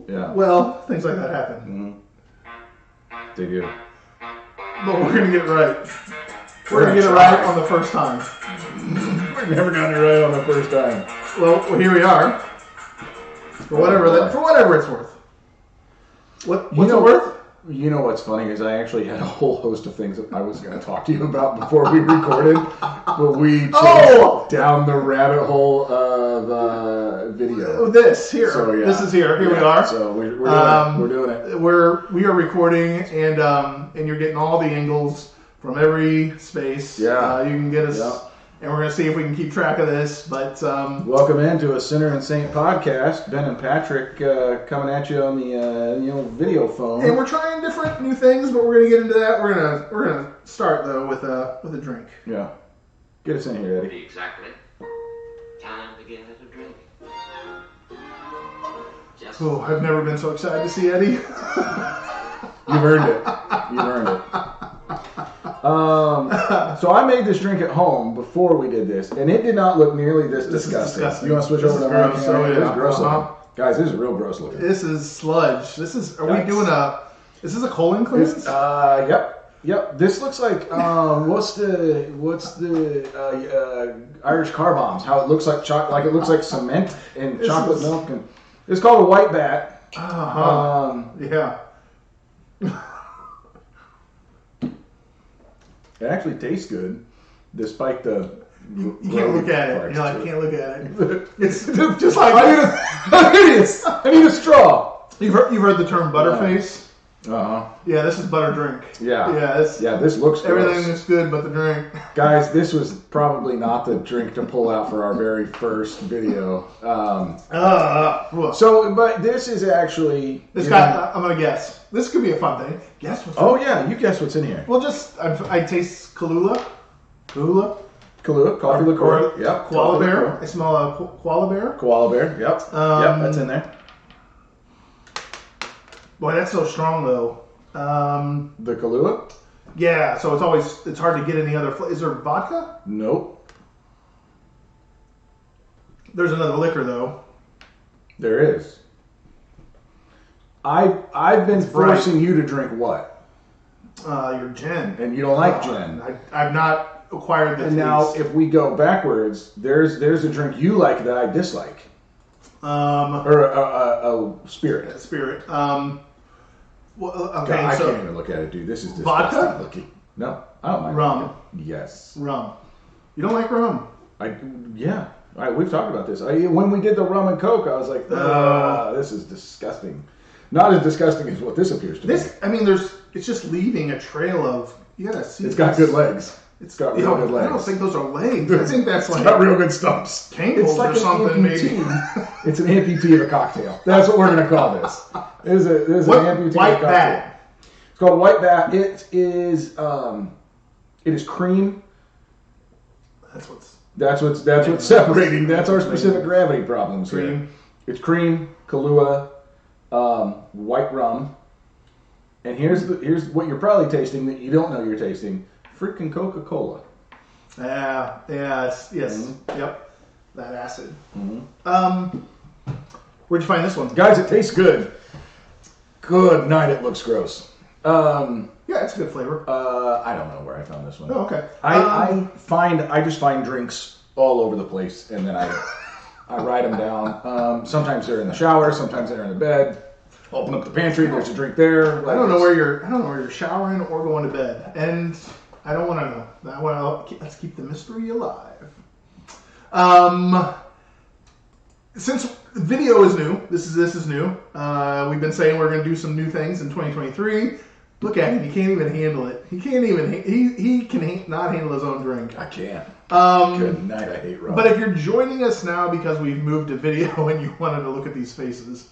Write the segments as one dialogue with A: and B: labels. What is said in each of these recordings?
A: Yeah.
B: Well, things like that happen.
A: Mm-hmm. They do.
B: But we're going to get it right. We're going to get it right on the first time.
A: We've never gotten it right on the first time.
B: Well, here we are. For whatever it's worth. What's it worth?
A: You know what's funny is I actually had a whole host of things that I was going to talk to you about before we recorded, but we chased down the rabbit hole of video.
B: This here.
A: So, yeah.
B: This is here. Here we are.
A: So we're doing it.
B: We are recording, and you're getting all the angles from every space.
A: Yeah.
B: You can get us.
A: Yeah.
B: And we're going to see if we can keep track of this. But
A: welcome into a Sinner and Saint podcast. Ben and Patrick coming at you on the video phone.
B: And we're trying different new things, but we're going to get into that. We're gonna start though with a drink.
A: Yeah, get us in here, Eddie.
C: Exactly. Time to get a drink.
B: Oh, I've never been so excited to see Eddie.
A: You've earned it. You've earned it. So I made this drink at home before we did this, and it did not look nearly this disgusting.
B: Disgusting.
A: You want to switch over to mine? It is gross looking. Guys, this is real gross looking.
B: This is sludge. We doing is this a colon cleanse?
A: Yep. This looks like what's the Irish car bombs? How it looks like it looks like cement and chocolate milk, and it's called a white bat.
B: Yeah.
A: It actually tastes good, despite the.
B: You can't look at it. You're like, can't look at it. It's just like
A: I need a straw.
B: You've heard the term butterface?
A: Yeah,
B: this is butter drink.
A: Yeah.
B: Yeah,
A: this looks gross.
B: Everything is good but the drink.
A: Guys, this was probably not the drink to pull out for our very first video. But this is actually...
B: I'm going to guess. This could be a fun thing. Guess what's in
A: yeah, you guess what's in here.
B: Well, I taste Kahlua,
A: coffee liqueur. Yep.
B: Koala bear. I smell a koala bear.
A: Koala bear, yep. Yep, that's in there.
B: Boy, that's so strong, though.
A: The Kahlua?
B: Yeah, so it's hard to get any other flavor. Is there vodka?
A: Nope.
B: There's another liquor, though.
A: There is. I've been forcing you to drink what?
B: Your gin.
A: And you don't like gin.
B: I've not acquired the taste.
A: And now, if we go backwards, there's a drink you like that I dislike. Or a spirit.
B: Spirit. Okay,
A: God, I can't even look at it, dude. This is disgusting
B: vodka?
A: looking. No, I don't like
B: rum.
A: Vodka. Yes.
B: Rum. You don't like rum?
A: Yeah. We've talked about this. When we did the rum and coke, I was like, this is disgusting. Not as disgusting as what this appears to be.
B: It's just leaving a trail of. You gotta see.
A: It's got good legs. It's got real good legs.
B: I don't think those are legs. I think that's
A: it's got real good stumps.
B: Cankles
A: like
B: or something, maybe.
A: It's an amputee of a cocktail. That's what we're going to call this. This is an amputee of a cocktail.
B: Bat.
A: It's called White Bat. It is cream. That's what's separating. That's our specific gravity problems
B: cream.
A: Here. It's cream, Kahlua, white rum, and here's what you're probably tasting that you don't know you're tasting. Freaking Coca-Cola.
B: Yes.
A: Mm-hmm.
B: Yep. That acid.
A: Mm-hmm.
B: Where'd you find this one?
A: Guys, it tastes good. Good night, it looks gross.
B: Yeah, it's a good flavor.
A: I don't know where I found this one.
B: Oh, okay.
A: I just find drinks all over the place, and then I write them down. Sometimes they're in the shower, sometimes they're in the bed. Open up the pantry, there's a drink there.
B: I don't know where you're showering or going to bed, and I don't want to know. Let's keep the mystery alive. Since video is new, this is new. We've been saying we're going to do some new things in 2023. Look at him; he can't even handle it. He can not handle his own drink.
A: I can't. Good night. I hate rum.
B: But if you're joining us now because we've moved to video and you wanted to look at these faces,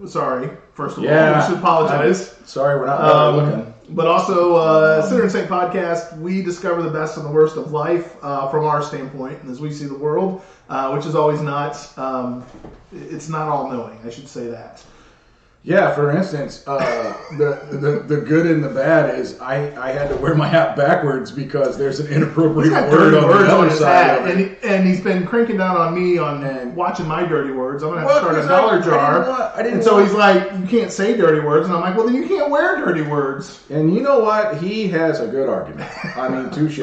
B: sorry. First of all, I should apologize.
A: Sorry, we're not looking.
B: But also, Sinner and Saint podcast, we discover the best and the worst of life from our standpoint, and as we see the world, which is always not. It's not all knowing. I should say that.
A: Yeah, for instance, the good and the bad is I had to wear my hat backwards because there's an inappropriate word on the other side of it.
B: And he's been cranking down on me on watching my dirty words. I'm going to have to start a dollar jar. And so he's like, you can't say dirty words. And I'm like, well, then you can't wear dirty words.
A: And you know what? He has a good argument. I mean, touche.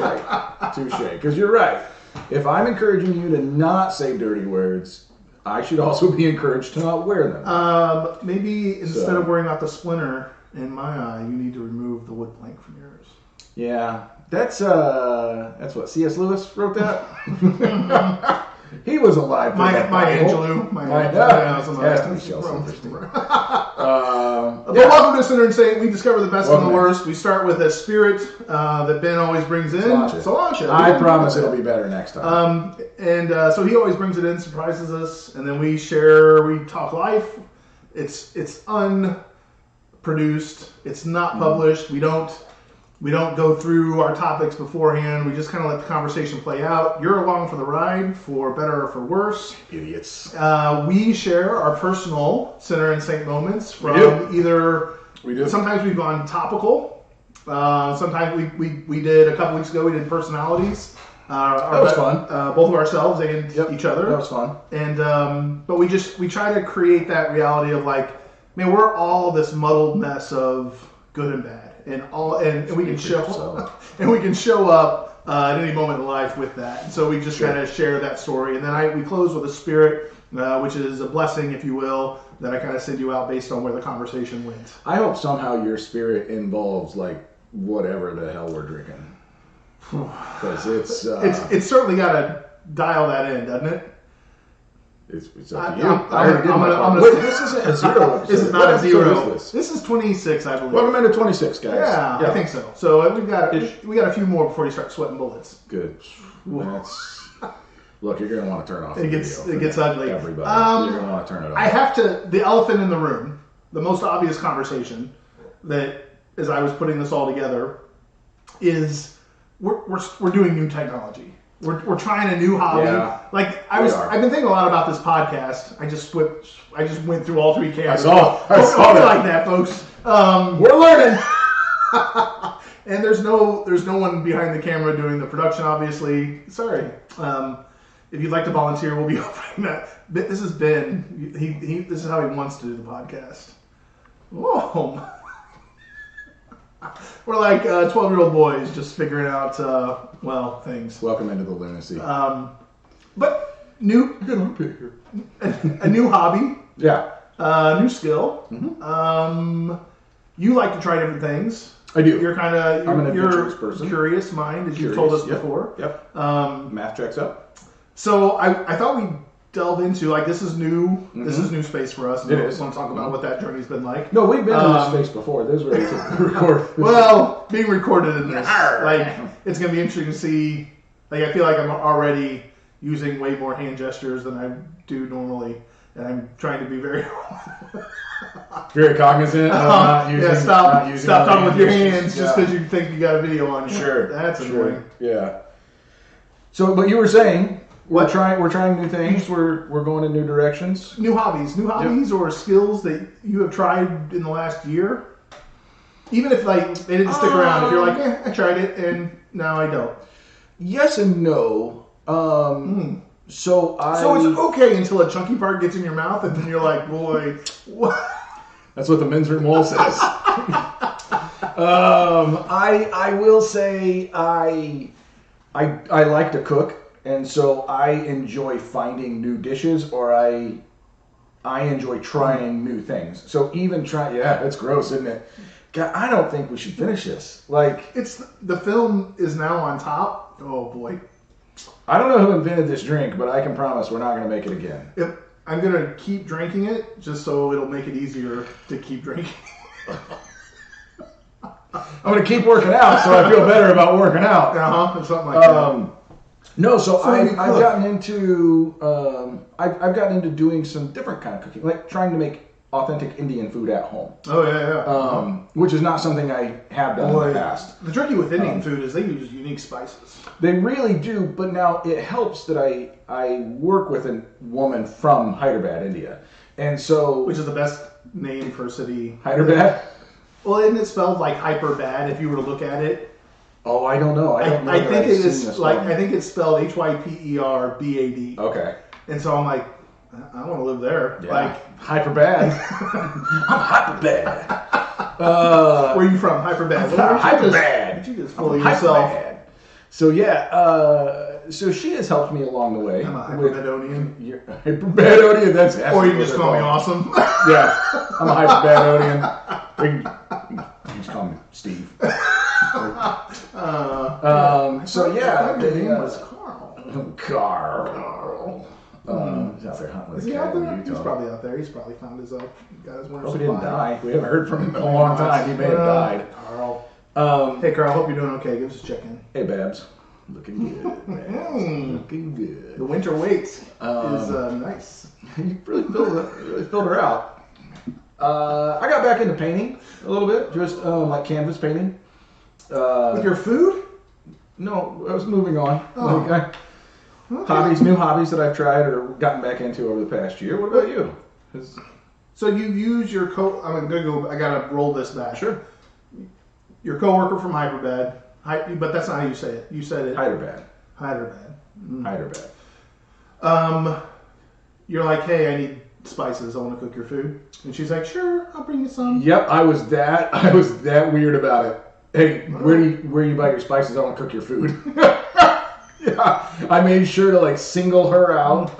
A: Touche. Because you're right. If I'm encouraging you to not say dirty words, I should also be encouraged to not wear them.
B: Maybe instead of worrying about the splinter in my eye, you need to remove the wood plank from yours.
A: Yeah, that's what C.S. Lewis wrote that. He was alive.
B: My Angelou.
A: Has to be Chelsea.
B: But welcome to Sinner and Saint. We discover the best and the worst. We start with a spirit that Ben always brings in. Sláinte.
A: I promise it'll be better next time.
B: So he always brings it in, surprises us, and then we share. We talk life. It's unproduced. It's not published. We don't go through our topics beforehand. We just kind of let the conversation play out. You're along for the ride, for better or for worse.
A: Idiots.
B: We share our personal Sinner and Saint moments from either.
A: We do.
B: Sometimes we've gone topical. Sometimes we did a couple weeks ago. We did personalities.
A: That was fun.
B: Both of ourselves and each other.
A: That was fun.
B: And but we try to create that reality of like, man, we're all this muddled mess of good and bad. And we can show up at any moment in life with that. And so we just kind of share that story, and then we close with a spirit, which is a blessing, if you will, that I kind of send you out based on where the conversation went.
A: I hope somehow your spirit involves like whatever the hell we're drinking, because
B: it's certainly got to dial that in, doesn't it?
A: It's up to you. Wait, this isn't a zero episode.
B: This is not a zero.
A: This
B: is 26, I believe.
A: Welcome into 26, guys.
B: Yeah, I think so. So we got a few more before you start sweating bullets.
A: Good. Look, you're gonna want to turn off.
B: It gets ugly.
A: Everybody, you're gonna want to turn it off.
B: I have to. The elephant in the room, the most obvious conversation that, as I was putting this all together, is we're doing new technology. We're trying a new hobby. Yeah, I've been thinking a lot about this podcast. I just went through all three cameras.
A: I saw that.
B: Like that, folks.
A: We're learning.
B: And there's no one behind the camera doing the production, obviously. Sorry. If you'd like to volunteer, we'll be offering that. This is Ben. This is how he wants to do the podcast. Whoa. We're like 12-year-old boys just figuring out, things.
A: Welcome into the lunacy.
B: But a new hobby.
A: Yeah.
B: New skill.
A: Mm-hmm.
B: You like to try different things.
A: I do.
B: I'm
A: an adventurous person.
B: Curious mind, as you've told us before.
A: Yep. Math checks up.
B: So I thought we'd delve into, like, this is new. Mm-hmm. This is new space for us. And
A: it is.
B: I want to talk about what that journey's been like.
A: No, we've been in this space before. This is where we record.
B: Well, being recorded in this, it's going to be interesting to see. Like, I feel like I'm already using way more hand gestures than I do normally, and I'm trying to be very
A: very cognizant of not using.
B: Yeah, stop talking with your hands just because you think you got a video on you.
A: Sure,
B: that's annoying.
A: Yeah. So, but you were saying we're trying new things. We're going in new directions.
B: New hobbies, or skills that you have tried in the last year. Even if they didn't stick around, if you're like, I tried it and now I don't.
A: Yes and no. So
B: it's okay until a chunky part gets in your mouth, and then you're like, boy, what?
A: That's what the men's room wall says. I will say I like to cook, and so I enjoy finding new dishes, or I enjoy trying new things. So even it's gross, isn't it? God, I don't think we should finish this. Like,
B: the film is now on top. Oh boy.
A: I don't know who invented this drink, but I can promise we're not going to make it again.
B: I'm going to keep drinking it just so it'll make it easier to keep drinking.
A: I'm going to keep working out so I feel better about working out.
B: Something like that.
A: No, so I've gotten into I've gotten into doing some different kind of cooking, like trying to make authentic Indian food at home.
B: Oh yeah.
A: Which is not something I have done in the past.
B: The tricky with Indian food is they use unique spices.
A: They really do, but now it helps that I work with a woman from Hyderabad, India, And so,
B: Which is the best name for a city.
A: Hyderabad?
B: Well, isn't it spelled like hyper bad if you were to look at it?
A: Oh, I don't know. I don't know.
B: I
A: that
B: think
A: I've
B: it
A: seen
B: is
A: this
B: like
A: one.
B: I think it's spelled HYPERBAD.
A: Okay.
B: And so I'm like, I want to live there.
A: Yeah.
B: Like,
A: hyper bad. I'm hyper bad.
B: where are you from? Hyper bad.
A: Hyper bad.
B: You just fool yourself.
A: Bad. So yeah. So she has helped me along the way.
B: I'm a hyperbadonian.
A: Hyperbadonian. That's
B: Or you can just call me awesome.
A: Yeah. I'm a hyperbadonian. You just call me Steve. So yeah,
B: His name was Carl.
A: Carl. He's out there hunting with
B: Is
A: a
B: he out
A: cat in
B: there?
A: Utah.
B: He's probably out there. He's probably found his got his winter
A: Hope he didn't
B: supply.
A: die. We haven't heard from him in a long time. He may have died.
B: Carl. Hey Carl, hope you're doing okay. Give us a check in.
A: Hey Babs, looking good. Babs. Looking
B: The
A: good.
B: winter wait is nice.
A: You really filled her out. I got back into painting a little bit, just like canvas painting.
B: With your food?
A: No, I was moving on.
B: Oh.
A: Like, new hobbies that I've tried or gotten back into over the past year. What about you?
B: So you use your I'm gonna go. I gotta roll this back.
A: Sure.
B: Your coworker from Hyperbad, but that's not how you say it. You said it.
A: Hyderbad.
B: Hyperbad.
A: Hyderbad.
B: You're like, hey, I need spices. I want to cook your food, and she's like, sure, I'll bring you some.
A: Yep, I was that weird about it. Hey, where you buy your spices? I want to cook your food. Yeah, I made sure to like single her out.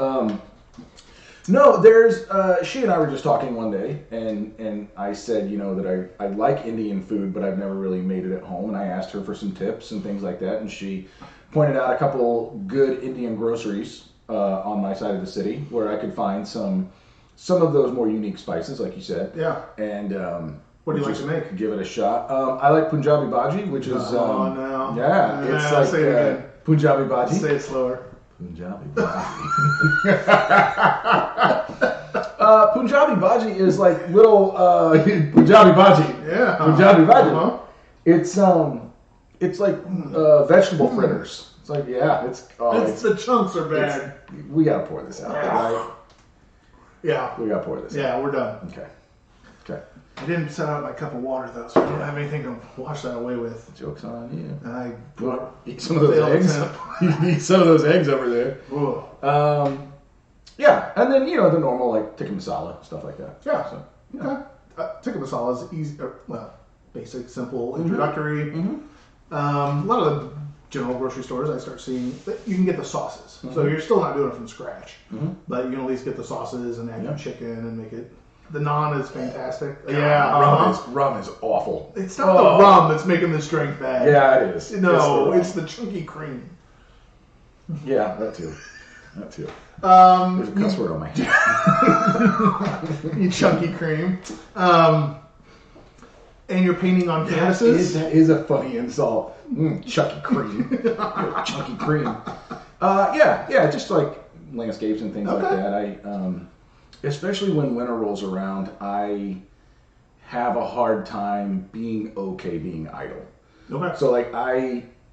A: No, there's she and I were just talking one day, and I said, that I like Indian food, but I've never really made it at home, and I asked her for some tips and things like that, and she pointed out a couple good Indian groceries on my side of the city where I could find some of those more unique spices, like you said.
B: Yeah.
A: And
B: what do you like to make?
A: Give it a shot. I like Punjabi bhaji, which is
B: no.
A: yeah, it's like
B: say it again.
A: Punjabi bhaji.
B: Say it slower.
A: Punjabi bhaji. Punjabi bhaji is like little Punjabi bhaji.
B: Yeah.
A: Punjabi bhaji.
B: Uh-huh.
A: It's like vegetable fritters. It's like
B: The chunks are bad.
A: We gotta pour this out, right?
B: Yeah.
A: We gotta pour this out.
B: Yeah, we're done.
A: Okay.
B: I didn't set out my cup of water though, so I don't have anything to wash that away with.
A: Joke's on you.
B: And I
A: Eat some of those eggs. You eat some of those eggs over there.
B: Ugh.
A: Yeah, and then the normal like tikka masala stuff like that.
B: Yeah.
A: So,
B: Okay. Tikka masala is easy. Basic, simple, introductory.
A: Mm-hmm.
B: A lot of the general grocery stores, I start seeing that you can get the sauces. So you're still not doing it from scratch, but you can at least get the sauces and add your chicken and make it. The naan is fantastic.
A: Rum is awful.
B: It's not the rum that's making this drink bad.
A: Yeah, it is.
B: No, it's the chunky cream.
A: Yeah, that too. There's a cuss word on my hand.
B: You chunky cream. And you're painting on canvases?
A: That is a funny insult. Chunky cream. Chunky cream. Yeah, just like landscapes and things like that. Especially when winter rolls around, I have a hard time being idle.
B: Okay.
A: So like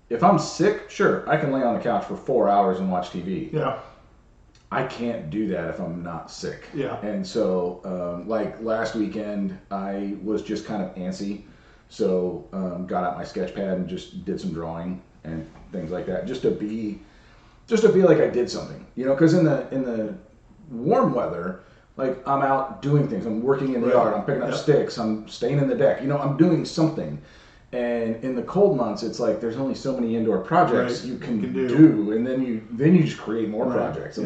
A: if I'm sick, sure, I can lay on the couch for 4 hours and watch TV.
B: Yeah.
A: I can't do that if I'm not sick.
B: Yeah.
A: And so, like last weekend, I was just kind of antsy, so got out my sketch pad and just did some drawing and things like that, just to be like I did something, because in the warm weather, like I'm out doing things, I'm working in the yard, I'm picking up sticks, I'm staying in the deck, I'm doing something. And in the cold months, it's like there's only so many indoor projects you can do, and then you just create more projects.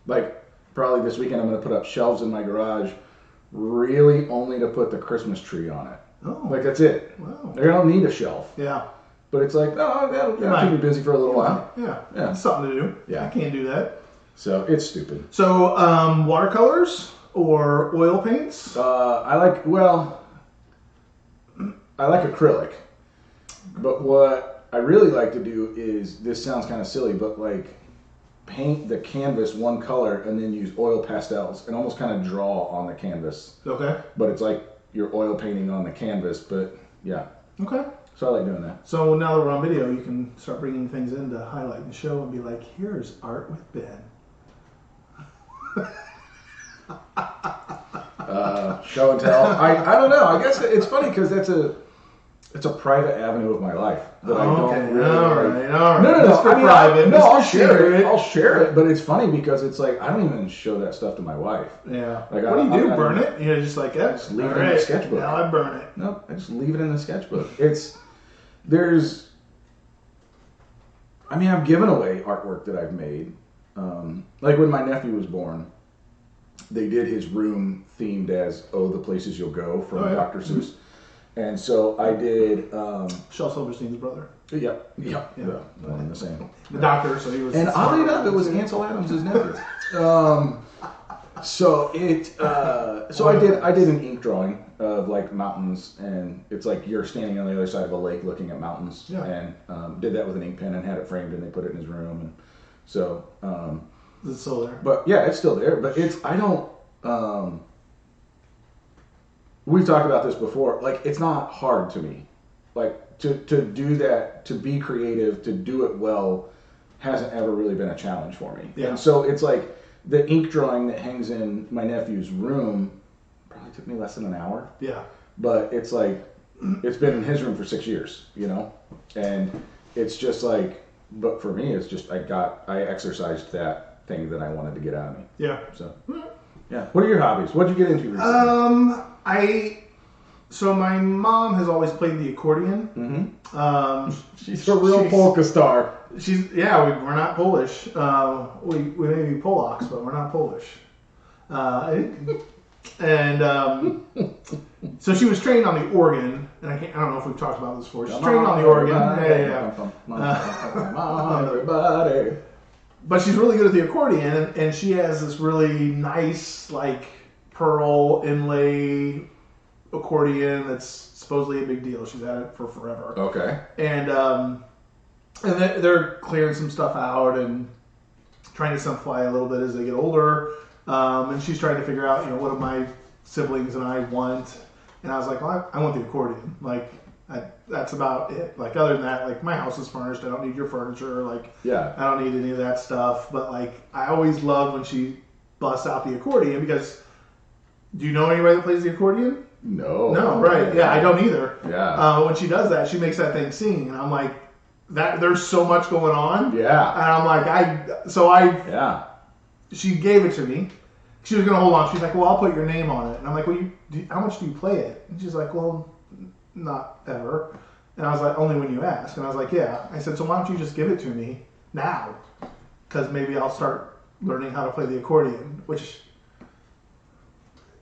A: Like probably this weekend, I'm going to put up shelves in my garage, really only to put the Christmas tree on it.
B: Oh,
A: like that's it.
B: Wow.
A: I don't need a shelf.
B: Yeah.
A: But it's like, that'll keep me busy for a little while.
B: Yeah.
A: Yeah.
B: It's something to do.
A: Yeah.
B: I can't do that.
A: So it's stupid.
B: So watercolors or oil paints?
A: I like acrylic. But what I really like to do is, this sounds kind of silly, but like paint the canvas one color and then use oil pastels and almost kind of draw on the canvas.
B: Okay.
A: But it's like you're oil painting on the canvas, but yeah.
B: Okay.
A: So I like doing that.
B: So now that we're on video, you can start bringing things in to highlight the show and be like, here's art with Ben.
A: Show and tell. I don't know. I guess it's funny because it's a private avenue of my life that I don't really.
B: All right.
A: No.
B: It's for private.
A: No, I'll share
B: secret.
A: it. I'll share it. But it's funny because it's like I don't even show that stuff to my wife.
B: Yeah.
A: Like,
B: what do you do? Burn it? You're just like, yeah,
A: just leave it in the sketchbook.
B: Now I burn it.
A: No, I just leave it in the sketchbook. I've given away artwork that I've made. Like when my nephew was born, they did his room themed as the Places You'll Go from Dr. Seuss. And so I did.
B: Shel Silverstein's brother.
A: Yep. The one and the same.
B: The doctor, so he was.
A: And oddly enough, it was Ansel Adams' nephew. So I did an ink drawing of like mountains, and it's like you're standing on the other side of a lake looking at mountains, and did that with an ink pen and had it framed, and they put it in his room, and so.
B: It's still there.
A: But yeah, it's still there. But we've talked about this before. Like, it's not hard to me. Like, to do that, to be creative, to do it well, hasn't ever really been a challenge for me.
B: Yeah.
A: And so it's like the ink drawing that hangs in my nephew's room probably took me less than an hour.
B: Yeah.
A: But it's like, it's been in his room for 6 years, you know? And it's just like, but for me, it's just, I exercised that thing that I wanted to get out of me.
B: Yeah.
A: So, yeah. What are your hobbies? What'd you get into recently?
B: So my mom has always played the accordion.
A: Mm-hmm. She's a real polka star.
B: We're not Polish. We may be Polacks, but we're not Polish. So she was trained on the organ, and I don't know if we've talked about this before. She's trained on the organ.
A: Everybody.
B: But she's really good at the accordion, and she has this really nice, like, pearl inlay accordion that's supposedly a big deal. She's had it for forever.
A: Okay.
B: And they're clearing some stuff out and trying to simplify a little bit as they get older. And she's trying to figure out, what do my siblings and I want. And I was like, well, I want the accordion. Like, that's about it. Like, other than that, like, my house is furnished. I don't need your furniture. Like, I don't need any of that stuff. But, like, I always love when she busts out the accordion because, do you know anybody that plays the accordion?
A: No.
B: No, right. Yeah, I don't either.
A: Yeah.
B: When she does that, she makes that thing sing. And I'm like, there's so much going on.
A: Yeah.
B: And I'm like, she gave it to me. She was going to hold on. She's like, well, I'll put your name on it. And I'm like, well, how much do you play it? And she's like, well, not ever. And I was like, only when you ask. And I was like, yeah. I said, so why don't you just give it to me now? Because maybe I'll start learning how to play the accordion, which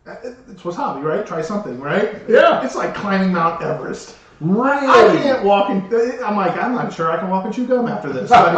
B: it's what's hobby, right? Try something, right?
A: Yeah.
B: It's like climbing Mount Everest.
A: Really?
B: I can't walk I'm like, I'm not sure I can walk and chew gum after this. I'm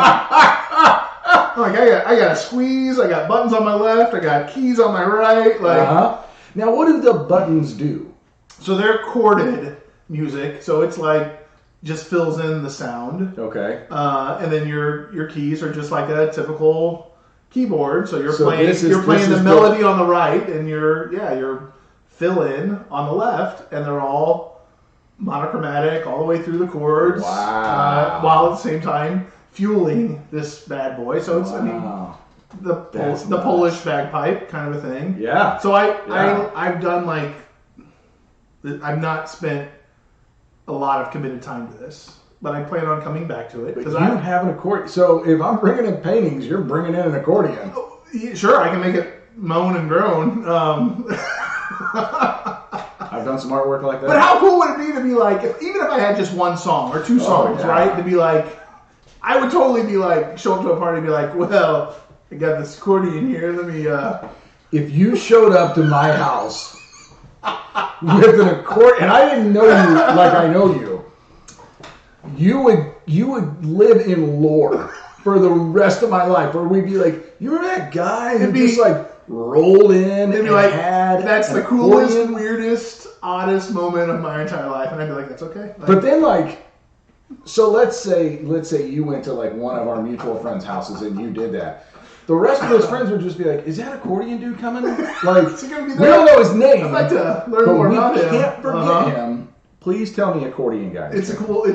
B: like, I got a squeeze. I got buttons on my left. I got keys on my right. Like,
A: Now, what do the buttons do?
B: So they're chorded music. So it's like just fills in the sound.
A: Okay.
B: And then your keys are just like a typical keyboard. So you're playing the
A: melody
B: melody on the right, and your fill in on the left, and they're all monochromatic all the way through the chords.
A: Wow.
B: While at the same time fueling this bad boy. So it's the Polish bagpipe kind of a thing.
A: Yeah.
B: So I've done like, I've not spent a lot of committed time to this, but I plan on coming back to it.
A: But you have an accordion. So if I'm bringing in paintings, you're bringing in an accordion.
B: Sure, I can make it moan and groan.
A: I've done some artwork like that.
B: But how cool would it be to be like, even if I had just one song or two songs, right? To be like, I would totally be like, show up to a party and be like, well, I got this accordion here. Let me.
A: If you showed up to my house with an accordion, and I didn't know you like I know you, you would live in lore for the rest of my life. Where we'd be like, you remember that guy who just like rolled in and
B: like,
A: had
B: that's the coolest, weirdest, oddest moment of my entire life, and I'd be like, that's okay. Like,
A: but then like. So let's say you went to like one of our mutual friends' houses and you did that. The rest of those friends would just be like, "Is that accordion dude coming?" Like,
B: is he gonna be
A: we
B: there?
A: don't know his name.
B: I'd like to learn more about him.
A: We can't forget him. Please tell me accordion guy.
B: It's pretty cool,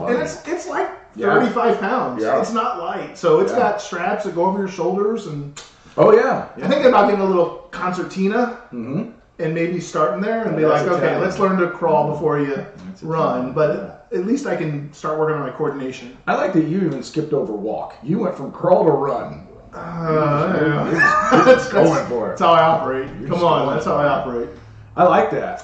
A: funny.
B: and it's like 35 pounds.
A: Yeah.
B: It's not light, so it's got straps that go over your shoulders, and
A: oh yeah.
B: I'm thinking about getting a little concertina.
A: Mm-hmm.
B: and maybe starting there and be
A: That's
B: like,
A: a
B: okay,
A: challenge.
B: let's learn to crawl before you
A: That's a
B: run.
A: challenge,
B: But at least I can start working on my coordination.
A: I like that you even skipped over walk. You went from crawl to run.
B: That's
A: going for it.
B: That's how I operate.
A: You're
B: Come
A: just
B: on,
A: going
B: that's
A: for
B: how
A: it.
B: I operate.
A: I like that.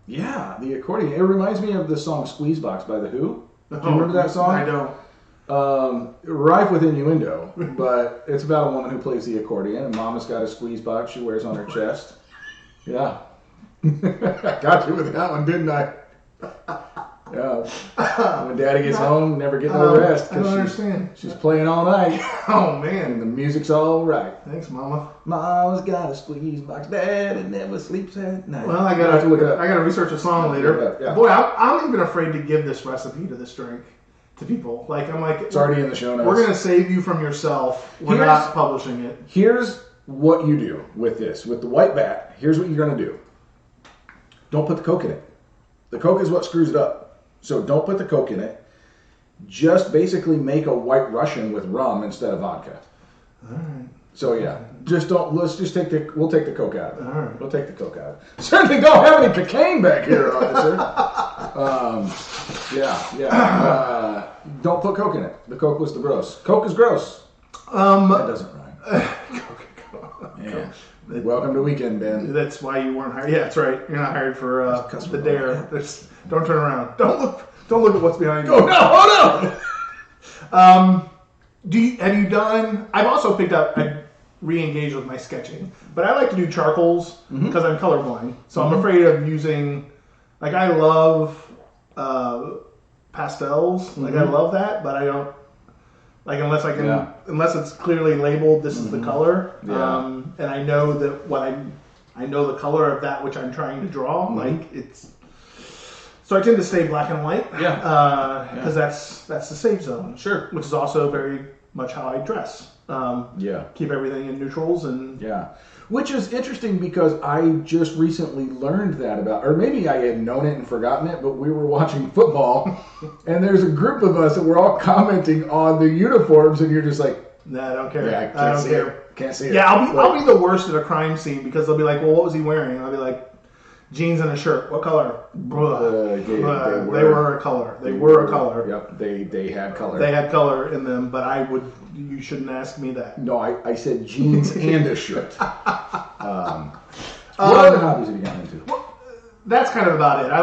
A: Yeah, the accordion. It reminds me of the song Squeezebox by The Who. Do you remember that song?
B: I don't.
A: Rife with innuendo, but it's about a woman who plays the accordion, and Mama's got a squeeze box she wears on her chest. Yeah. Got you with that one, didn't I? Yeah. When Daddy gets home, never get no rest.
B: I don't
A: 'cause
B: understand.
A: She's playing all night,
B: Oh,
A: and
B: man.
A: the music's all right.
B: Thanks, Mama.
A: Mama's got a squeeze box, Daddy never sleeps at night.
B: Well, I
A: You have to look it
B: gotta
A: up.
B: research a song later.
A: Look it up, yeah.
B: Boy, I'm even afraid to give this recipe to this drink to people. Like, I'm like,
A: It's already in the show notes.
B: we're gonna save you from yourself. We're
A: Here's-
B: not publishing it.
A: Here's what you do with this. With the white bat, here's what you're going to do. Don't put the Coke in it. The Coke is what screws it up. So don't put the Coke in it. Just basically make a white Russian with rum instead of vodka.
B: All right.
A: So yeah, just don't, we'll take the Coke out of it.
B: All right.
A: We'll take the Coke out of it. Certainly don't have any cocaine back here, officer. Don't put Coke in it. The Coke was the gross. Coke is gross. That doesn't rhyme. Man. Welcome to weekend, Ben.
B: That's why you weren't hired. Yeah, that's right. You're not hired for
A: Customer
B: the dare. Don't turn around. Don't look at what's behind you.
A: Oh no! Oh no!
B: Have you done? I've also picked up. I re-engaged with my sketching, but I like to do charcoals because I'm colorblind. So I'm afraid of using. Like I love pastels. Like I love that, but I don't. Like unless I can, unless it's clearly labeled, this is the color, and I know that I know the color of that which I'm trying to draw. Like it's. So I tend to stay black and white, because that's the safe zone.
A: Sure.
B: Which is also very much how I dress. Keep everything in neutrals and.
A: Yeah. Which is interesting because I just recently learned that about, or maybe I had known it and forgotten it, but we were watching football, and there's a group of us that were all commenting on the uniforms, and you're just like,
B: Nah, I don't care.
A: yeah, I
B: I
A: can't
B: don't
A: see
B: care.
A: it. Can't see it.
B: Yeah, I'll be the worst at a crime scene because they'll be like, "Well, what was he wearing?" And I'll be like, "Jeans and a shirt. What color?"
A: They
B: They were a color. They were a color.
A: Yep, they had color.
B: They had color in them, but you shouldn't ask me that.
A: No, I said jeans and a shirt. What other hobbies have you gotten into?
B: That's kind of about it. I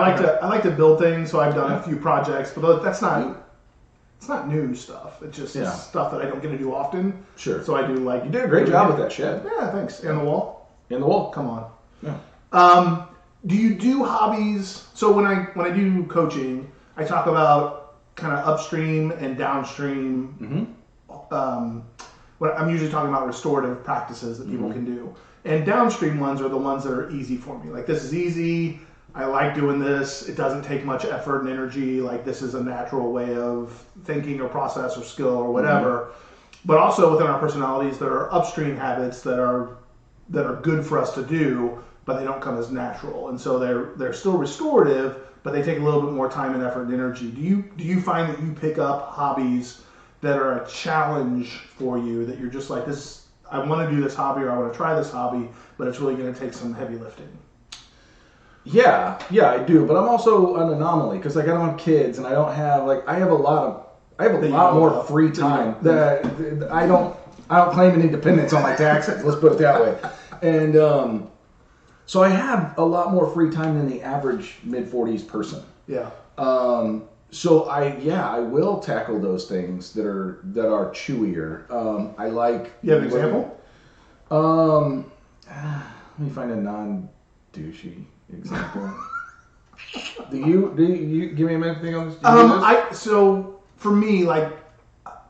B: like to build things, so I've done a few projects, but it's not new stuff. It's just stuff that I don't get to do often.
A: Sure.
B: So I do like.
A: You did a great job with that shed.
B: Yeah, thanks. And the wall.
A: In the wall.
B: Come on.
A: Yeah.
B: Do you do hobbies? So when I do coaching, I talk about kind of upstream and downstream. What I'm usually talking about restorative practices that people can do. And downstream ones are the ones that are easy for me. Like this is easy. I like doing this. It doesn't take much effort and energy. Like this is a natural way of thinking or process or skill or whatever. But also within our personalities, there are upstream habits that are good for us to do, but they don't come as natural. And so they're still restorative, but they take a little bit more time and effort and energy. Do you find that you pick up hobbies that are a challenge for you, that you're just like, this, I want to do this hobby or I want to try this hobby, but it's really going to take some heavy lifting?
A: Yeah, I do, but I'm also an anomaly because like I don't have kids and I don't have I have a lot more free time that I don't claim an independence on my taxes. Let's put it that way. And so I have a lot more free time than the average mid-40s person.
B: Yeah.
A: So I will tackle those things that are chewier. I like.
B: You have an example?
A: Let me find a non-douchey example. Do you give me a minute to think on this?
B: So for me, like,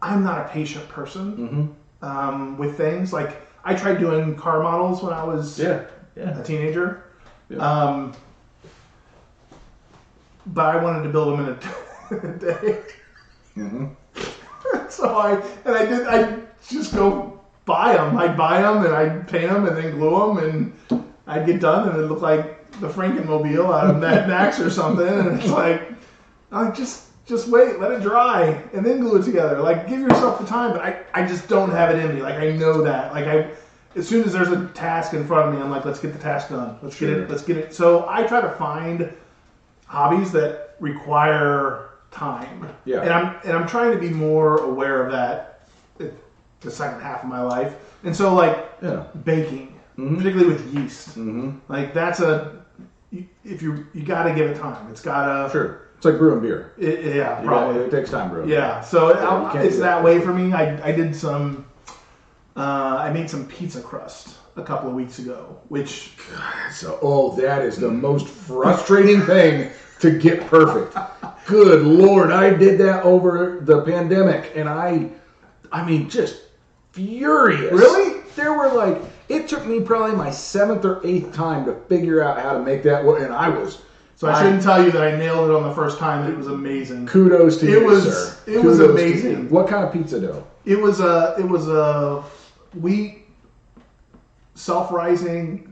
B: I'm not a patient person with things. Like, I tried doing car models when I was a teenager. Yeah. But I wanted to build them in a day. So I just go buy them. I'd buy them and I'd paint them and then glue them and I'd get done and it'd look like the Frankenmobile out of Mad Max or something. And it's like, just wait, let it dry and then glue it together. Like, give yourself the time. But I just don't have it in me. Like, I know that. Like, as soon as there's a task in front of me, I'm like, let's get the task done. Let's
A: Sure.
B: get it. So I try to find hobbies that require time.
A: Yeah.
B: And I'm trying to be more aware of that the second half of my life. And so like baking, particularly with yeast, like that's you got to give it time. It's gotta
A: Sure. It's like brewing beer.
B: Probably
A: It takes time brewing.
B: Yeah. So
A: you can't
B: it's
A: do
B: that
A: that.
B: way for me. I did some. I made some pizza crust a couple of weeks ago, which
A: So, that is the most frustrating thing to get perfect. Good Lord, I did that over the pandemic, and I mean, just furious.
B: Really?
A: There were like, it took me probably my 7th or 8th time to figure out how to make that work, and I was.
B: So I shouldn't tell you that I nailed it on the first time. It was amazing.
A: Kudos to you, sir.
B: It was
A: Kudos
B: amazing.
A: to you. What kind of pizza dough?
B: It was a wheat self-rising,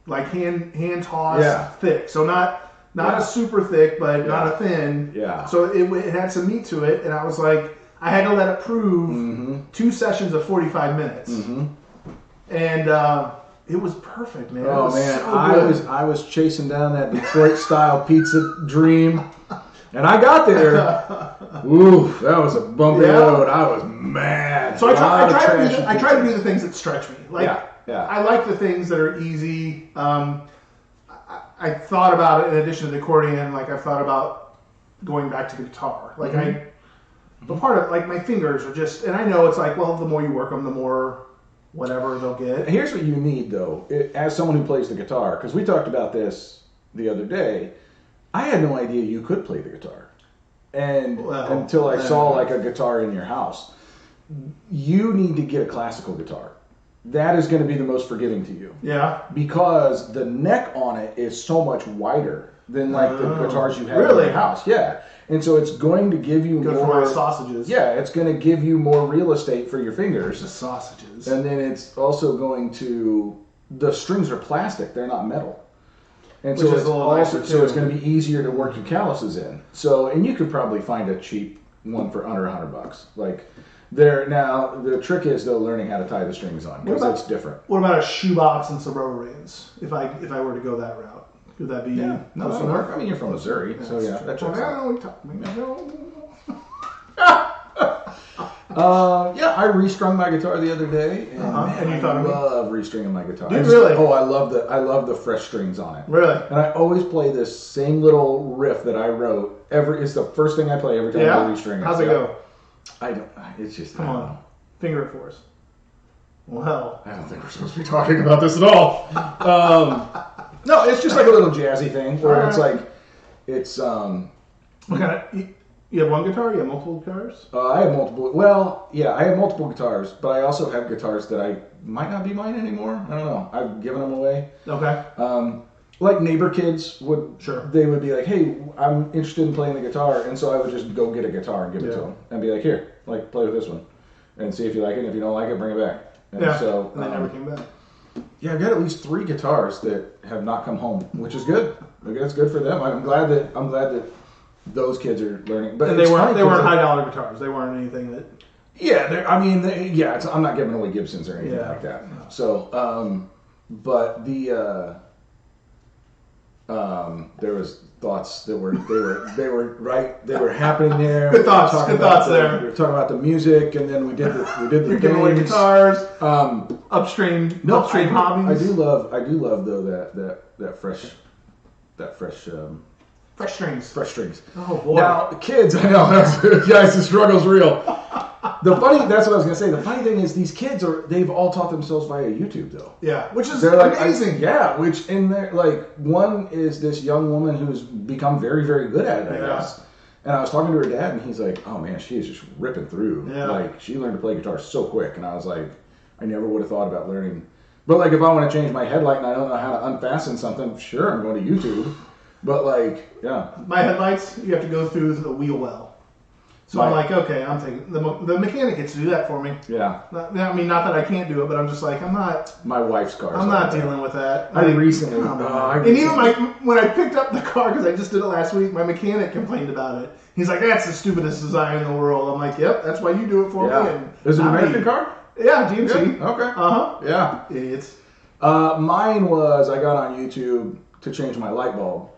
B: like hand tossed thick. So not a super thick, but not a thin.
A: Yeah.
B: So it had some meat to it, and I was like, I had to let it prove 2 sessions of 45 minutes, and it was perfect, man.
A: Oh
B: it was
A: man,
B: so good.
A: I was chasing down that Detroit style pizza dream, and I got there. Ooh, that was a bumpy road. I was mad.
B: So I try to do the things that stretch me. Like
A: yeah.
B: I like the things that are easy. I thought about it in addition to the accordion. Like I thought about going back to the guitar. Like but part of like my fingers are just, and I know it's like, well, the more you work them, the more whatever they'll get.
A: Here's what you need, though, as someone who plays the guitar, because we talked about this the other day. I had no idea you could play the guitar, and until I saw like a guitar in your house. You need to get a classical guitar. That is going to be the most forgiving to you.
B: Yeah.
A: Because the neck on it is so much wider than like the guitars you have in your house. Yeah. And so it's going to give you
B: Good
A: more
B: for my sausages.
A: Yeah, it's going to give you more real estate for your fingers.
B: The sausages.
A: And then it's also going to, the strings are plastic, they're not metal. And so it's also, so it's going to be easier to work your calluses in. So, and you could probably find a cheap one for under $100. Like now the trick is though learning how to tie the strings on because it's different.
B: What about a shoebox and some rubber bands? If I were to go that route. Could that be?
A: Yeah, no, that'll work. I mean, you're from Missouri, so yeah, that checks out. I restrung my guitar the other day, and man, I love restringing my guitar.
B: Do you really?
A: Oh, I love the fresh strings on it.
B: Really?
A: And I always play this same little riff that I wrote. It's the first thing I play every time I restring it.
B: How's it go?
A: I don't. It's just
B: come on, finger it for us. Well,
A: I don't think we're supposed to be talking about this at all. No, it's just like a little jazzy thing where it's like, it's
B: what kind of? You have one guitar? You have multiple guitars?
A: I have multiple. Well, yeah, I have multiple guitars, but I also have guitars that I might not be mine anymore. I don't know. I've given them away.
B: Okay.
A: Like neighbor kids would.
B: Sure. They
A: would be like, "Hey, I'm interested in playing the guitar," and so I would just go get a guitar and give it to them, and be like, "Here, like play with this one, and see if you like it. And if you don't like it, bring it back." And so
B: and they never came back.
A: Yeah, I've got at least 3 guitars that have not come home, which is good. Like, that's good for them. I'm glad that those kids are learning. But
B: and they weren't $high guitars. They weren't anything that.
A: Yeah, I'm not giving away Gibsons or anything like that. No. So, but there was thoughts that were right. They were happening there.
B: Good thoughts there.
A: We were talking about the music, and then we did the
B: You're giving away guitars. Upstream
A: hobbies.
B: I do
A: love though that fresh
B: fresh strings. Oh boy.
A: Now kids, I know, guys, the struggle's real. That's what I was gonna say. The funny thing is, these kids they've all taught themselves via YouTube, though.
B: Yeah, which is
A: amazing. One is this young woman who's become very, very good at it, I guess. And I was talking to her dad, and he's like, "Oh man, she is just ripping through.
B: Yeah.
A: Like she learned to play guitar so quick." And I was like, "I never would have thought about learning." But like, if I want to change my headlight and I don't know how to unfasten something, sure, I'm going to YouTube. But like, yeah,
B: my headlights, you have to go through the wheel well. So I'm like, okay, I'm taking the mechanic gets to do that for me.
A: Yeah.
B: I mean, not that I can't do it, but I'm just like, I'm not.
A: My wife's car.
B: I'm not dealing with that.
A: Even when
B: I picked up the car because I just did it last week, my mechanic complained about it. He's like, that's the stupidest design in the world. I'm like, yep, that's why you do it for me. And
A: is it an American car?
B: Yeah, GMC.
A: Yeah, okay.
B: Uh-huh.
A: Yeah.
B: Idiots.
A: Mine was I got on YouTube to change my light bulb,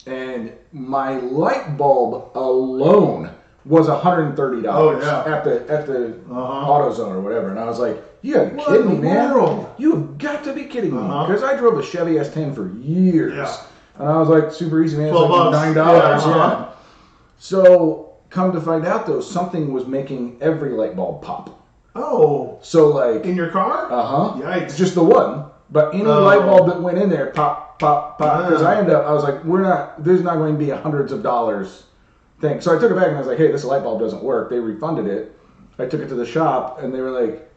A: and my light bulb alone was $130
B: Oh, yeah.
A: at the AutoZone or whatever, and I was like, "You gotta be
B: What
A: kidding me,
B: in the
A: man!
B: world?
A: You have got to be kidding me!"
B: Uh-huh.
A: Because I drove a Chevy S10 for years,
B: Yeah.
A: and I was like, "Super easy, man! It's like
B: $12.
A: $9."
B: Yeah,
A: Yeah. So come to find out, though, something was making every light bulb pop.
B: Oh.
A: So like
B: In your car? Yikes.
A: just the one, but any light bulb that went in there, pop, pop, pop. Because I was like, there's not going to be a hundreds of dollars thing. So I took it back and I was like, hey, this light bulb doesn't work. They refunded it. I took it to the shop and they were like,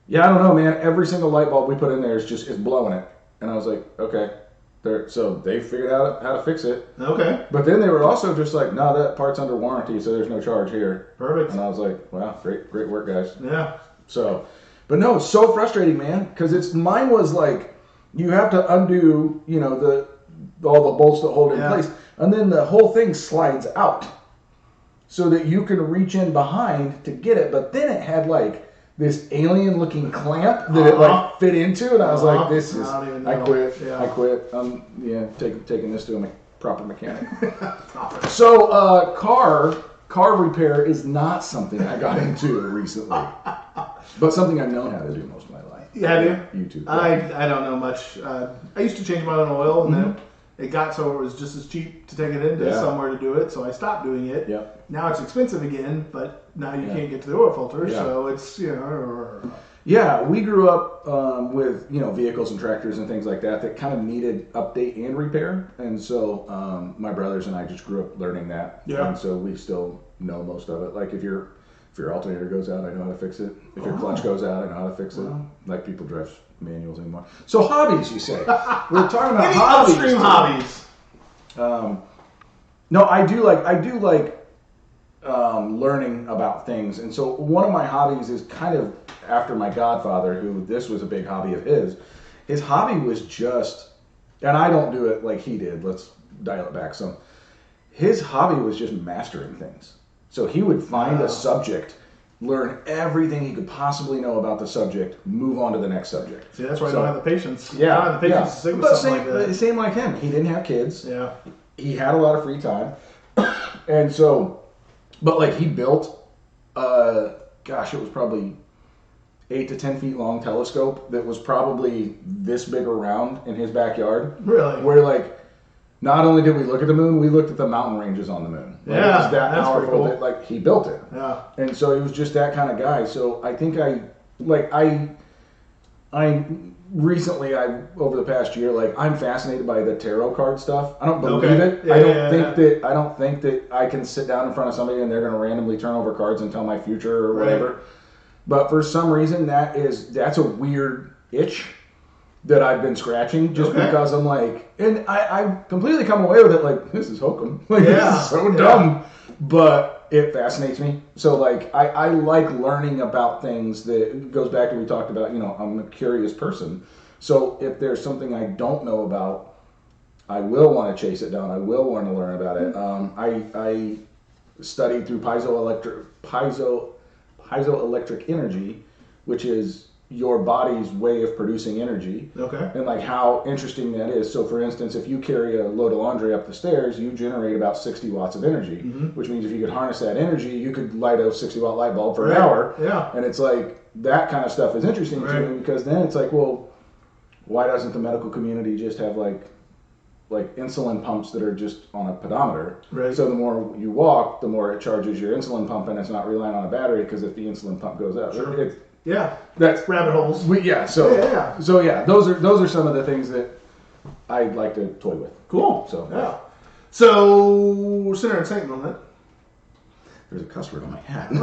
A: yeah, I don't know, man. Every single light bulb we put in there is blowing it. And I was like, okay. So they figured out how to fix it.
B: Okay.
A: But then they were also just like, no, that part's under warranty, so there's no charge here.
B: Perfect.
A: And I was like, wow, great work, guys.
B: Yeah.
A: So, but no, it's so frustrating, man, because mine was like, you have to undo, all the bolts that hold it in place, and then the whole thing slides out, so that you can reach in behind to get it. But then it had like this alien-looking clamp that it like fit into, and I was like, this is, I quit.
B: Yeah.
A: I quit. Taking this to a proper mechanic. So, car repair is not something I got into recently. But something I've known how to do most of my life.
B: Yeah, have you?
A: YouTube.
B: I don't know much. I used to change my own oil, and then it got so it was just as cheap to take it into somewhere to do it, so I stopped doing it.
A: Yep.
B: Now it's expensive again, but now you can't get to the oil filter,
A: Yeah.
B: so it's,
A: Yeah, we grew up with vehicles and tractors and things like that kind of needed update and repair, and so my brothers and I just grew up learning that.
B: Yeah.
A: And so we still know most of it. Like if your alternator goes out, I know how to fix it. If your clutch goes out, I know how to fix it. Like people drive manuals anymore. So hobbies, you say? We're talking about
B: Any
A: hobbies.
B: upstream hobbies.
A: No, I do like learning about things, and so one of my hobbies is kind of after my godfather, who this was a big hobby of his. His hobby was just, and I don't do it like he did. Let's dial it back some. His hobby was just mastering things. So he would find a subject, learn everything he could possibly know about the subject, move on to the next subject.
B: See, that's why I don't have the patience.
A: Yeah,
B: I don't have the patience to stick with
A: but
B: something like that.
A: same like him. He didn't have kids.
B: Yeah.
A: He had a lot of free time, and so, but like he built, it was probably 8 to 10 feet long telescope that was probably this big around in his backyard.
B: Really?
A: Where like, not only did we look at the moon, we looked at the mountain ranges on the moon. Like,
B: Yeah,
A: it was that
B: that's pretty
A: powerful
B: cool.
A: that like he built it.
B: Yeah.
A: And so he was just that kind of guy. So I think I recently over the past year, like I'm fascinated by the tarot card stuff. I don't believe it.
B: Yeah,
A: I don't think that I can sit down in front of somebody and they're going to randomly turn over cards and tell my future or whatever. But for some reason that's a weird itch that I've been scratching just because I'm like, and I completely come away with it like, this is hokum. Like, this is so dumb. But it fascinates me. So like, I like learning about things that goes back to we talked about, I'm a curious person. So if there's something I don't know about, I will want to chase it down. I will want to learn about it. I studied through piezoelectric energy, which is your body's way of producing energy.
B: Okay.
A: And like how interesting that is. So for instance, if you carry a load of laundry up the stairs, you generate about 60 watts of energy, which means if you could harness that energy, you could light a 60 watt light bulb for an hour.
B: Yeah.
A: And it's like, that kind of stuff is interesting to me because then it's like, well, why doesn't the medical community just have like insulin pumps that are just on a pedometer?
B: Right.
A: So the more you walk, the more it charges your insulin pump, and it's not relying on a battery because if the insulin pump goes out, that's
B: rabbit holes.
A: So those are some of the things that I'd like to toy with.
B: Cool.
A: So
B: So sinner and saint moment.
A: There's a cuss word on my hat.
B: Is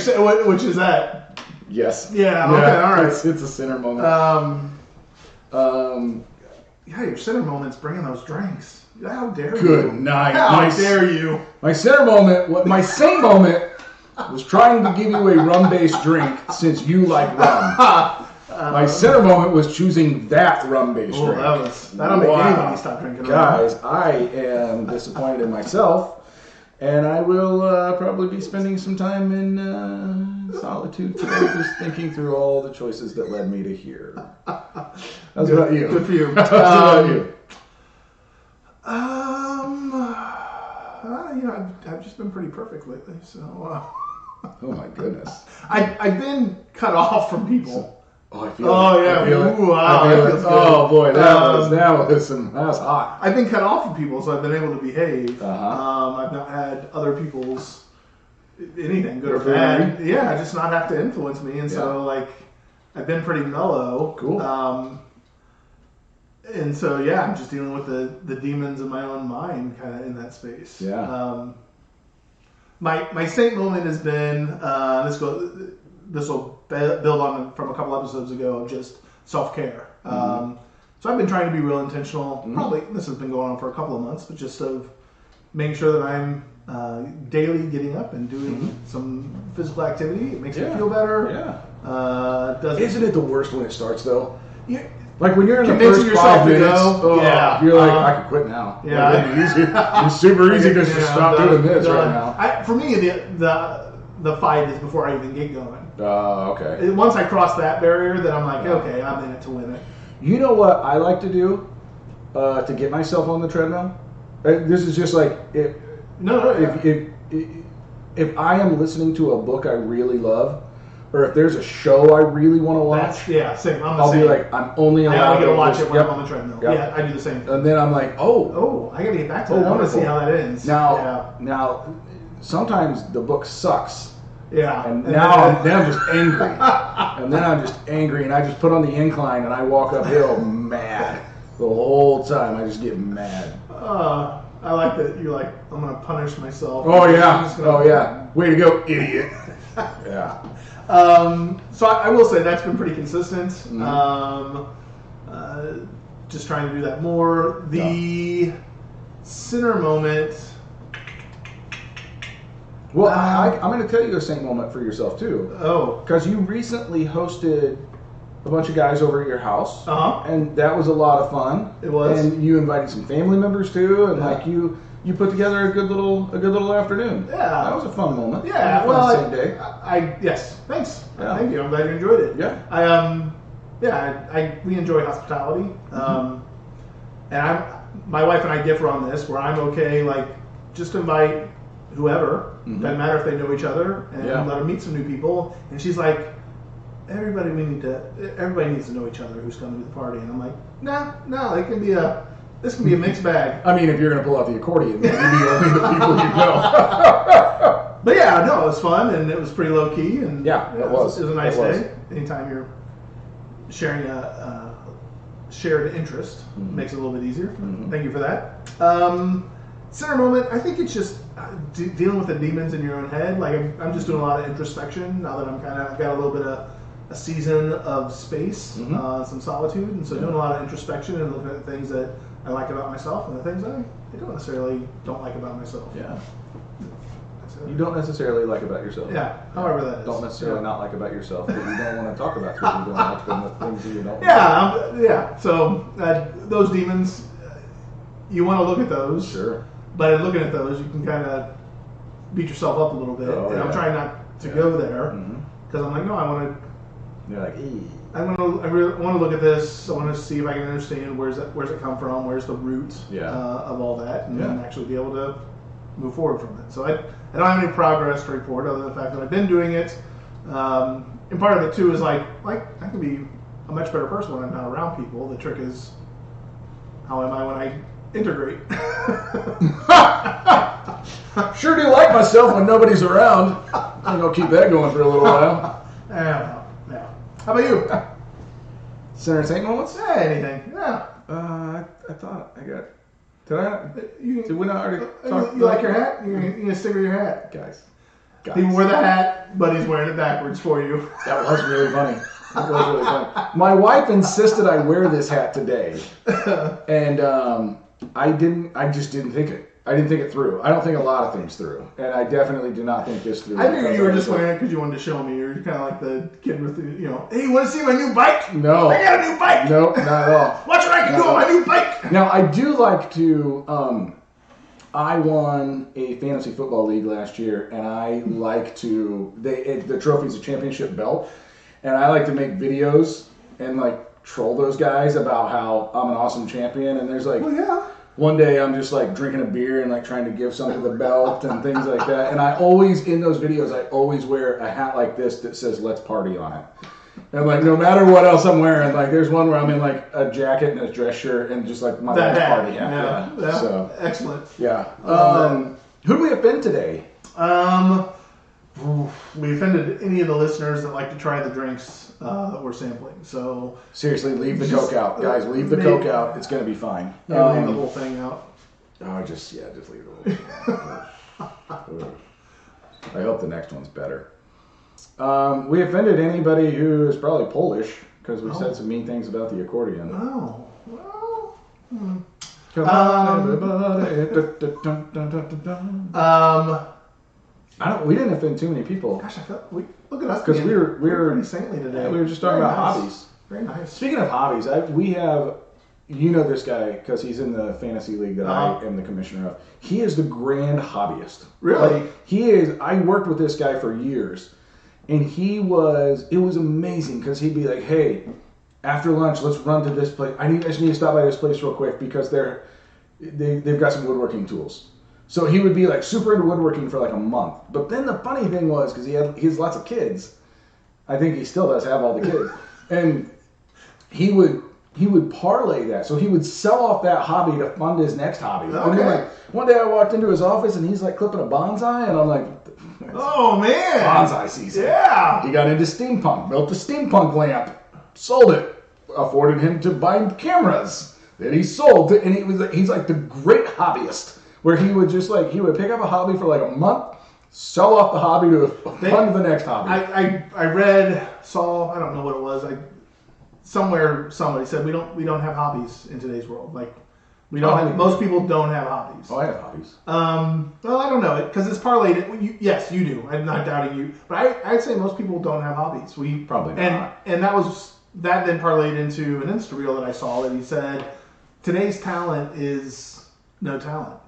B: that which is that?
A: Yes.
B: Yeah. Okay. All right.
A: It's a sinner moment.
B: Your sinner moment's bringing those drinks. How dare you?
A: Good night.
B: How dare you?
A: My sinner moment, my saint moment, was trying to give you a rum-based drink since you like rum. My sinner moment was choosing that rum-based drink.
B: That'll make anybody stop drinking rum.
A: Guys, I am disappointed in myself, And I will probably be spending some time in solitude today, just thinking through all the choices that led me to here. How's about you?
B: Good for you.
A: How's about you?
B: I've just been pretty perfect lately, so.
A: Oh my goodness.
B: I've been cut off from people.
A: Oh, I feel
B: Oh,
A: it.
B: yeah.
A: I feel it.
B: Ooh, wow,
A: I feel
B: that
A: it.
B: feels good.
A: Oh boy, that was hot.
B: I've been cut off from people, so I've been able to behave.
A: Uh-huh.
B: I've not had other people's anything, good or
A: Your
B: bad.
A: food?
B: Yeah, just not have to influence me, and so like I've been pretty mellow.
A: Cool.
B: And so yeah, I'm just dealing with the demons in my own mind, kind of in that space.
A: Yeah.
B: My saint moment has been this will build on from a couple episodes ago of just self-care. So I've been trying to be real intentional. Probably this has been going on for a couple of months, but just of making sure that I'm daily getting up and doing some physical activity. It makes me feel better.
A: Yeah. Isn't it the worst when it starts though?
B: Yeah.
A: Like when you're in the
B: Convincing
A: first 5
B: yourself to
A: minutes,
B: go.
A: you're like, I could quit now.
B: Yeah.
A: It'd be easy. It's super easy to just stop doing this right now.
B: For me, the fight is before I even get going.
A: Okay.
B: Once I cross that barrier, then I'm like, okay, I'm in it to win it.
A: You know what I like to do to get myself on the treadmill? This is just like if I am listening to a book I really love, or if there's a show I really want to watch,
B: same.
A: I'll be like, I'm only allowed
B: to watch
A: this.
B: it when I'm on the treadmill.
A: Yep.
B: Yeah, I do the same thing.
A: And then I'm like,
B: I gotta get back to that. I want to see how that ends.
A: Now, sometimes the book sucks.
B: Yeah.
A: And now I'm just angry. And then I'm just angry, and I just put on the incline, and I walk uphill mad. The whole time, I just get mad.
B: I like that you're like, I'm going to punish myself.
A: Oh, yeah. Way to go, idiot. Yeah.
B: So I will say that's been pretty consistent. Just trying to do that more. The sinner moment.
A: Well, I'm going to tell you a saint moment for yourself, too.
B: Oh.
A: Because you recently hosted a bunch of guys over at your house. And that was a lot of fun.
B: It was.
A: And you invited some family members, too. And, like, you put together a good little afternoon.
B: Yeah.
A: That was a fun moment.
B: Yeah.
A: Fun saint day.
B: Yes. Thanks.
A: Yeah.
B: Thank you. I'm glad you enjoyed it.
A: Yeah.
B: We enjoy hospitality. And my wife and I differ on this, where I'm okay, like, just invite whoever, doesn't matter if they know each other, and let them meet some new people. And she's like, everybody needs to know each other who's coming to the party. And I'm like, no, this can be a mixed bag.
A: I mean, if you're going to pull out the accordion, maybe only the people you know.
B: But yeah, no, it was fun, and it was pretty low key, and
A: it was
B: a nice day. Anytime you're sharing a shared interest, makes it a little bit easier. Thank you for that. Center moment, I think it's just dealing with the demons in your own head. Like I'm just doing a lot of introspection now that I've got a little bit of a season of space, some solitude, and so doing a lot of introspection and looking at things that I like about myself and the things I don't necessarily don't like about myself.
A: Yeah. You don't necessarily like about yourself.
B: Yeah, however that is.
A: Don't necessarily not like about yourself, but you don't want to talk about things you don't like, and the things you don't
B: Yeah. So those demons, you want to look at those.
A: Sure.
B: But in looking at those, you can kind of beat yourself up a little bit. I'm trying not to go there because I'm like, no, I want to.
A: You're like,
B: I really want to look at this. I want to see if I can understand where's it come from, where's the root of all that, and then actually be able to move forward from it. So I don't have any progress to report other than the fact that I've been doing it. And part of it too is like I can be a much better person when I'm not around people. The trick is, how am I when I integrate?
A: Sure do like myself when nobody's around. I'm gonna keep that going for a little while.
B: Yeah. How about you?
A: Center saint moments?
B: Yeah, anything. Yeah.
A: I thought I got. Did we not already talk?
B: You like your hat? You're gonna stick with your hat,
A: guys.
B: He wore the hat, but he's wearing it backwards for you.
A: That was really funny. That was really funny. My wife insisted I wear this hat today, and I just didn't think it. I didn't think it through. I don't think a lot of things through, and I definitely do not think this through.
B: I figured you were just wearing it because you wanted to show me. You're kind of like the kid with the, hey, you want to see my new bike?
A: No.
B: I got a new bike.
A: Nope, not at all.
B: Watch what I can do on my new bike.
A: Now, I do like to I won a fantasy football league last year, and I like to the trophy's a championship belt, and I like to make videos and like troll those guys about how I'm an awesome champion. And there's like,
B: Well, yeah.
A: one day I'm just like drinking a beer and like trying to give some to the belt and things like that. And I always, in those videos, I always wear a hat like this that says "Let's Party" on it. And like no matter what else I'm wearing, like there's one where I'm in like a jacket and a dress shirt and just like my Let's Party hat.
B: Yeah.
A: So
B: Excellent.
A: yeah. Who do we offend today?
B: We offended any of the listeners that like to try the drinks that we're sampling. So
A: Seriously, leave the Coke out, guys. Leave the Coke out. It's gonna be fine.
B: Leave the whole thing out.
A: Just leave the whole thing. I hope the next one's better. We offended anybody who is probably Polish because we said some mean things about the accordion.
B: Oh, well.
A: Come on, everybody. We didn't offend too many people.
B: Gosh, I felt look at us
A: because we were
B: pretty saintly today.
A: Yeah, we were just talking about hobbies.
B: Very nice.
A: Speaking of hobbies, we have, you know, this guy because he's in the fantasy league that I am the commissioner of. He is the grand hobbyist.
B: Really?
A: Like, he is. I worked with this guy for years, and it was amazing because he'd be like, "Hey, after lunch, let's run to this place. I just need to stop by this place real quick because they've got some woodworking tools." So he would be like super into woodworking for like a month. But then the funny thing was, because he has lots of kids, I think he still does have all the kids, and he would parlay that. So he would sell off that hobby to fund his next hobby.
B: Okay.
A: And then like one day I walked into his office and he's like clipping a bonsai, and I'm like,
B: oh man,
A: bonsai season.
B: Yeah.
A: He got into steampunk, built a steampunk lamp, sold it, afforded him to buy cameras that he sold, and he's like the great hobbyist. Where he would just like, he would pick up a hobby for like a month, sell off the hobby to fund the next hobby.
B: I saw, I don't know what it was. Somewhere somebody said we don't have hobbies in today's world. Like most people don't have hobbies.
A: Oh, I have hobbies.
B: Well, I don't know because it's parlayed. Yes, you do. I'm not doubting you, but I'd say most people don't have hobbies. We
A: probably not.
B: And that then parlayed into an Insta reel that I saw that he said today's talent is no talent.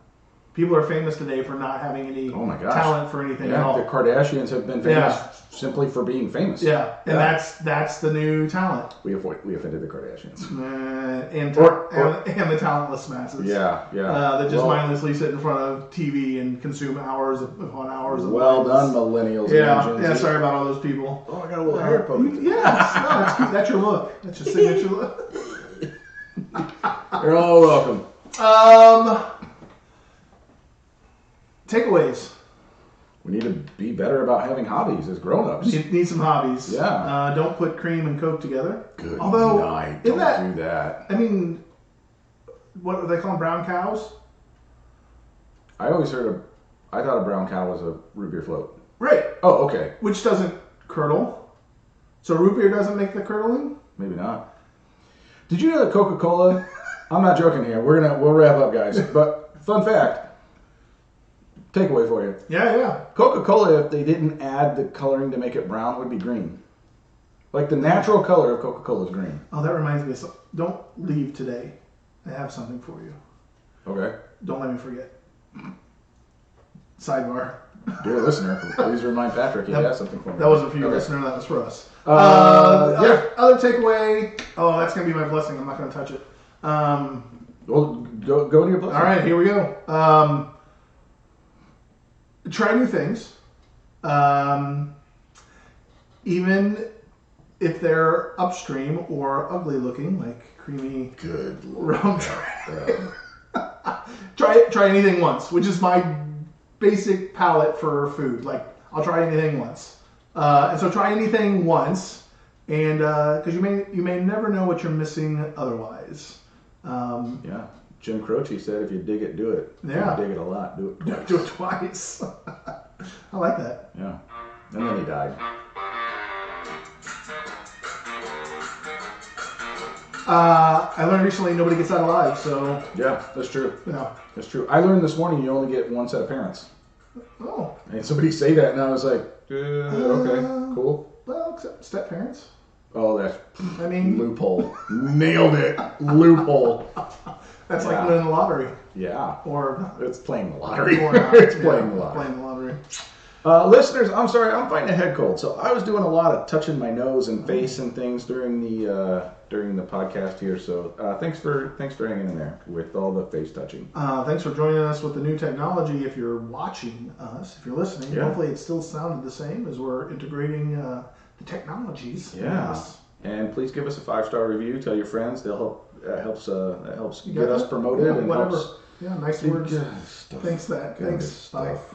B: People are famous today for not having any talent for anything at all.
A: The Kardashians have been famous simply for being famous.
B: Yeah, and that's the new talent.
A: We offended the Kardashians.
B: And the talentless masses.
A: Yeah.
B: That just mindlessly sit in front of TV and consume hours upon hours of
A: well done, millennials.
B: Yeah, sorry about all those people.
A: Oh, I got a little hair poke.
B: That's cute. That's your look. That's your signature look.
A: You're all welcome.
B: Takeaways.
A: We need to be better about having hobbies as grown-ups.
B: Need some hobbies.
A: Yeah.
B: Don't put cream and Coke together.
A: Good
B: Although,
A: night. Don't do that.
B: I mean, what are they calling brown cows?
A: I thought a brown cow was a root beer float.
B: Right.
A: Oh, okay.
B: Which doesn't curdle. So root beer doesn't make the curdling?
A: Maybe not. Did you know that Coca-Cola? I'm not joking here. We'll wrap up, guys. But fun fact. Takeaway for you.
B: Yeah.
A: Coca-Cola, if they didn't add the coloring to make it brown, would be green. Like the natural color of Coca-Cola is green.
B: Oh, that reminds me of something. Don't leave today. I have something for you.
A: Okay.
B: Don't let me forget. Sidebar.
A: Dear listener, please remind Patrick he has something for me.
B: That wasn't for you, listener. That was for us. Other takeaway. Oh, that's going to be my blessing. I'm not going to touch it.
A: Well, go to your blessing.
B: All right, here we go. Try new things. Even if they're upstream or ugly looking, like creamy
A: good
B: rum. Try anything once, which is my basic palate for food. Like, I'll try anything once. And so try anything once, and because you may never know what you're missing otherwise.
A: Yeah. Jim Croce said, if you dig it, do it.
B: Yeah.
A: If you dig it a lot, do it.
B: Do it twice. I like that.
A: Yeah. And then he died.
B: I learned recently nobody gets out alive, so...
A: Yeah, that's true.
B: Yeah.
A: That's true. I learned this morning you only get one set of parents.
B: Oh.
A: And somebody say that, and I was like, okay, cool.
B: Well, except step-parents.
A: Oh, that's
B: I mean...
A: loophole. Nailed it. Loophole.
B: That's
A: Yeah.
B: like winning the lottery.
A: Yeah.
B: Or
A: It's playing the lottery.
B: or not.
A: It's
B: Yeah,
A: playing the lottery.
B: Playing the lottery.
A: Listeners, I'm sorry, I'm fighting a head cold, so I was doing a lot of touching my nose and face and things during the podcast here. So thanks for hanging in there with all the face touching.
B: Thanks for joining us with the new technology. If you're watching us, if you're listening,
A: Yeah.
B: hopefully it still sounded the same as we're integrating the technologies.
A: Yeah. And please give us a 5-star review. Tell your friends. They'll help. That helps
B: You
A: get
B: got
A: us
B: that?
A: promoted
B: Yeah,
A: and
B: whatever.
A: helps.
B: Yeah, nice
A: Good
B: words.
A: stuff.
B: Thanks,
A: Good
B: Bye.
A: stuff.